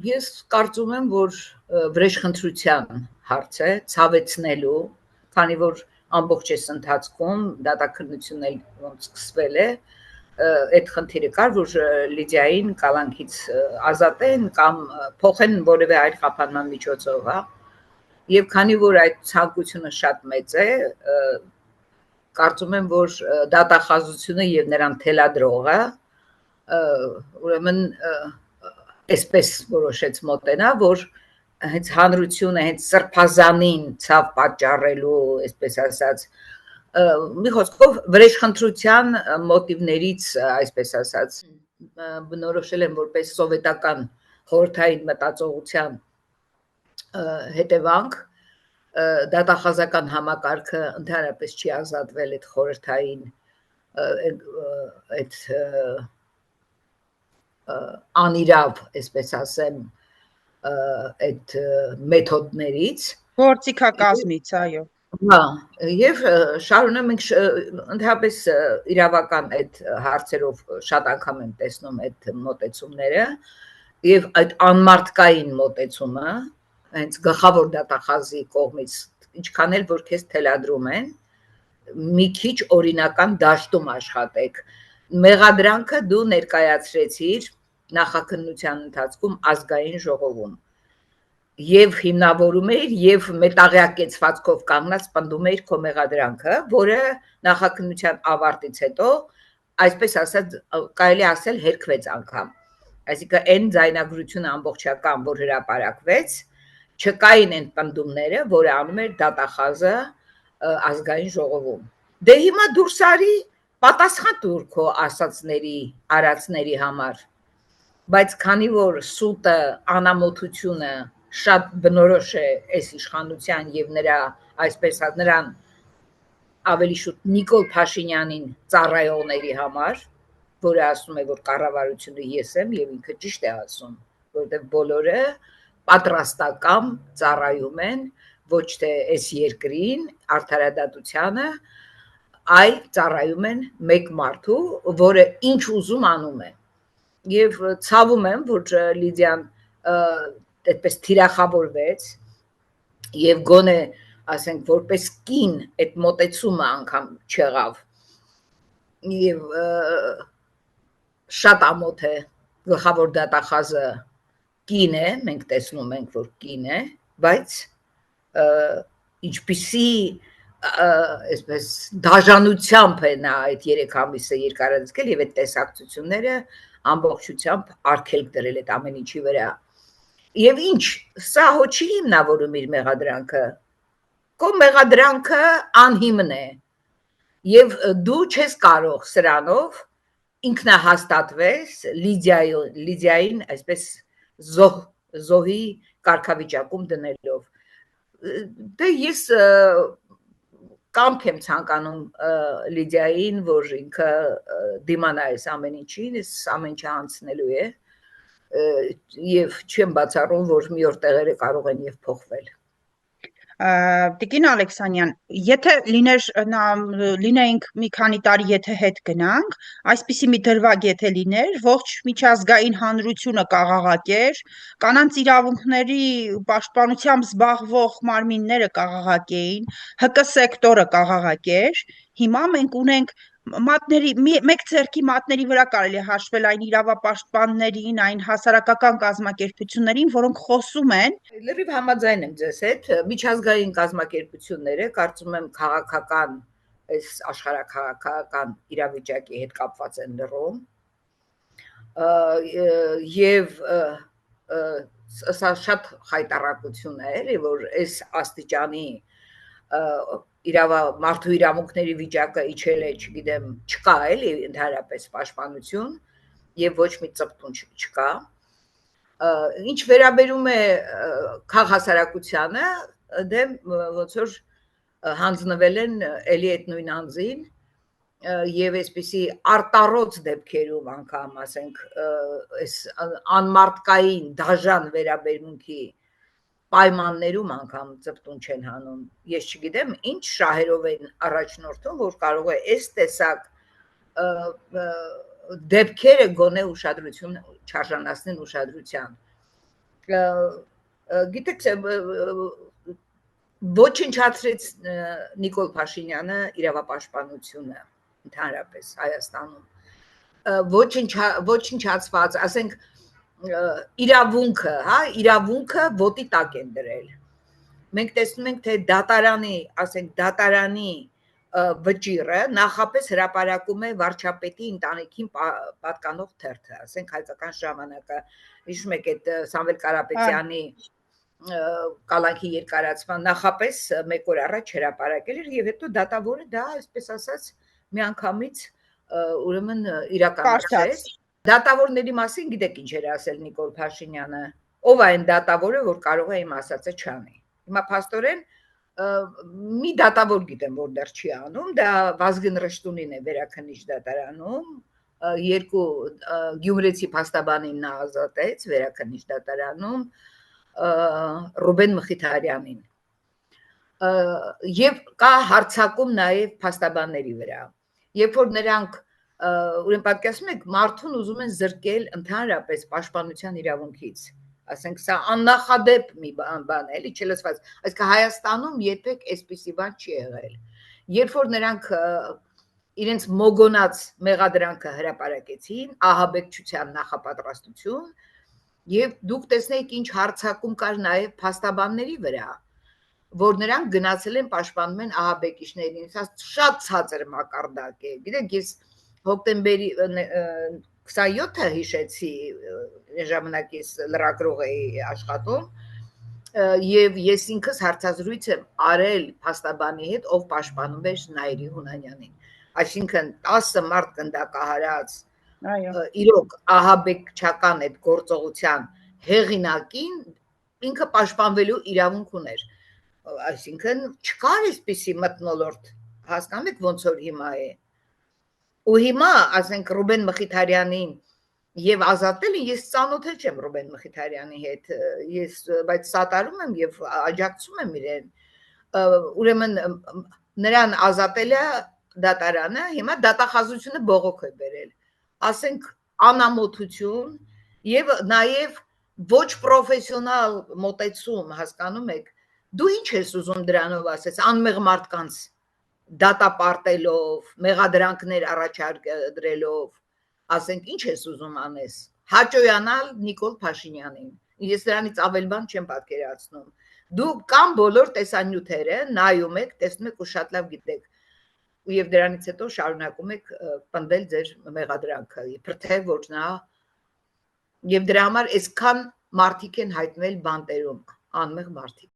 Ես կարծում եմ, որ վրեժխնդրության հարց է, ցավեցնելու, քանի որ ամբողջ այս ընթացքում դատաքննությունն էլ ոնց սկսվել է, այդ խնդիրը կար, որ Լիդիային կալանքից ազատեն կամ փոխեն որևէ այլ խափանման միջոցով, հա։ Եվ քանի որ այդ ցանկությունը շատ մեծ է, կարծում եմ, որ դատախազությունը եւ նրան թելադրողը ուրեմն այսպես որոշեց մոտենա, որ հենց հանրությունը, հենց սրբազանին ցավ պատճառելու, այսպես ասած, մի խոսքով վրեժխնդրության մոտիվներից, այսպես ասած, բնորոշել են որպես սովետական խորհրդային մտածողության հետևանք, դատախազական համակարգը ընդհանրապես չի ազատվել այդ խորհրդային այդ անիրավ, այսպես ասեմ, այդ մեթոդներից գործիքակազմից, այո։ Հա, եւ շարունակ մենք ընդհանրապես իրավական այդ հարցերով շատ անգամ եմ տեսնում այդ մոտեցումները եւ այդ անմարտկային մոտեցումը հենց գլխավոր դատախազի կողմից ինչքան էլ որ քեզ թելադրում են մի քիչ օրինական դաշտում աշխատեք մեղադրանքը դու ներկայացրեցիր նախաքննության ընթացքում ազգային ժողովում եւ հիմնավորում էր եւ մետաղյակեցվածքով կանգնած պնդում էր քո մեղադրանքը, որը նախաքննության ավարտից հետո, այսպես ասած, կարելի ասել հերքվեց անգամ։ Այսինքն այն ձայնագրությունը ամբողջական, որ հրապարակվեց, չկային այն պնդումները, որը անում էր դատախազը ազգային ժողովում։ Դե հիմա դուրս արի պատասխան տուր քո ասածների, արածների համար։ Բայց քանի որ սուտը անամոթությունը շատ բնորոշ է այս իշխանության եւ նրա այսպես նրան ավելի շուտ Նիկոլ Փաշինյանին ծառայողների համար, որը ասում է որ կառավարությունը ես եմ եւ ինքը ճիշտ է ասում, որովհետեւ բոլորը պատրաստական ծառայում են ոչ թե այս երկրին, արդարադատությանը, այլ ծառայում են մեկ մարդու, որը ինչ ուզում անում է։ Եվ ցավում եմ, որ Լիդիան այդպես թիրախավորվեց եւ գոնե ասենք որպես կին այդ մոտեցումը անգամ չեղավ եւ շատ ամոթ է գլխավոր դատախազը կին է, մենք տեսնում ենք որ կին է, բայց ինչպիսի այսպես դաժանությամբ է նա այդ 3 ամիսը երկարաձգել եւ այդ տեսակցությունները ամբողջությամբ արգելք դրել այդ ամեն ինչի վրա Եվ ինչ, սա հո չի հիմնավորում իր մեղադրանքը, քո մեղադրանքը անհիմն է, եւ դու չես կարող սրանով ինքնահաստատվես Լիդիային այսպես զոհի կարգավիճակում դնելով։ Դե ես կամք եմ ցանկանում Լիդիային, որ ինքը դիմանա այս ամեն ինչին, այս ամեն ինչը անցնելու է եւ չեմ բացառում, որ մի օր տեղերը կարող են եւ փոխվել։ Տիկին Ալեքսանյան, եթե լինեինք մի քանի տարի եթե հետ գնանք, այսպիսի մի դրվագ եթե լիներ, ողջ միջազգային հանրությունը կաղաղակեր, կանանց իրավունքների պաշտպանությամբ զբաղվող մարմինները կաղաղակեին, ՀԿ սեկտորը կաղաղակեր, հիմա մենք ունենք մեկ ձեռքի մատների վրա կարելի է հաշվել այն իրավապաշտպաններին, այն հասարակական կազմակերպություններին, որոնք խոսում են։ Լրիվ համաձայն եմ ձեզ հետ, միջազգային կազմակերպությունները, կարծում եմ քաղաքական, այս աշխարհաքաղաքական իրավիճակի հետ կապված են լրում, եւ սա շատ խայտառակություն է, էլի, որ այս աստիճանի մարդու իրավունքների վիճակը իջել է, չգիտեմ, չկա էլի ընդհանրապես պաշտպանություն եւ ոչ մի ծպտուն չկա։ Ինչ վերաբերում է քաղաքասարակությանը, դե ոնց որ հանձնվել են էլի այդ նույն անձին եւ այսպիսի արտառոց դեպքերում անգամ, ասենք, այս անմարտկային դաժան վերաբերմունքի պայմաններում անգամ ծպտուն չեն հանում։ Ես չգիտեմ, ինչ շահերով են առաջնորդում, որ կարող է այս տեսակ դեպքերը գոնե ուշադրություն չարժանացնեն ուշադրության։ Գիտեք, ոչնչացրեց Նիկոլ Փաշինյանը իրավապաշտպանությունը ընդհանրապես Հայաստանում ոչնչացված, ասենք իրավունքը, հա, իրավունքը ոտի տակ են դրել։ Մենք տեսնում ենք, թե դատարանի վճիռը նախապես հրապարակում է վարչապետի ընտանիքին պատկանող թերթը, ասենք հայկական ժամանակը, հիշում եք այդ Սամվել Կարապետյանի կալանքի երկարացման նախապես մեկ օր առաջ հրապարակել էր եւ հետո դատավորը դա այսպես ասած միանգամից ուրեմն իրականացրեց։ Դատավորների մասին գիտեք ինչ էր ասել Նիկոլ Փաշինյանը, ով է այն դատավորը, որ կարող է իմ ասածը չանի։ Հիմա փաստորեն մի դատավոր գիտեմ, որ դեռ չի անում, դա Վազգեն Ռշտունին է վերաքննիչ դատարանում, երկու գյումրեցի փաստաբանին նա ազատեց վերաքննիչ դատարանում, Ռուբեն Մխիթարյանին։ Եվ կա հարձակում նաև փաստաբանների վրա։ Երբ որ նրանք ուրեմն պատկերացնում եք, մարդուն ուզում են զրկել ընդհանրապես պաշտպանության իրավունքից, ասենք սա աննախադեպ մի բան է, էլի չլսված, այսինքն Հայաստանում երբեք այսպիսի բան չի եղել։ Երբ որ նրանք իրենց մոգոնած մեղադրանքը հրապարակեցին, ահաբեկչության նախապատրաստություն, եւ դուք տեսնեիք ինչ հարձակում կար նաև փաստաբանների վրա, որ նրանք գնացել են պաշտպանում են ահաբեկիչներին, սա շատ ցածր մակարդակ է։ Գիտեք, ես հոկտեմբերի 27-ը հիշեցի, ժամանակ ես լրագրող էի աշխատում, եւ ես ինքս հարցազրույց եմ արել փաստաբանի հետ, ով պաշտպանում էր Նայիրի Հունանյանին։ Այսինքն 10 մարդ գնդակահարած իրոք ահաբեկչական այդ գործողության հեղինակին ինքը պաշտպանվելու իրավունք ուներ, այսինքն չկար այսպիսի մթնոլորտ, հասկանում եք ոնց որ հիմա է, ու հիմա ասենք Ռուբեն Մխիթարյանին եւ ազատելին ես ծանոթ չեմ Ռուբեն Մխիթարյանի հետ, ես բայց սատարում եմ եւ աջակցում եմ իրեն, ուրեմն նրան ազատելը դատարանը, հիմա դատախազությունը բողոք է բերել, ասենք անամոթություն եւ նաեւ ոչ պրոֆեսիոնալ մոտեցում, հասկանում եք, դու ինչ ես ուզում դրանով ասես, անմեղ մարդկանց դատապարտելով, մեղադրանքներ առաջադրելով, ասենք ինչ ես ուզում անես, հաճոյանալ Նիկոլ Փաշինյանին, ես դրանից ավել բան չեմ պատկերացնում, դու կամ բոլոր տեսանյութերը նայում եք, տեսնում եք ու շատ լավ գիտեք, եւ դրանից հետո շարունակում եք պնդել ձեր մեղադրանքը, իբրթե որ նա եւ դրա համար այսքան մարդիկ են հայտնվել բանտերում, անմեղ մարդիկ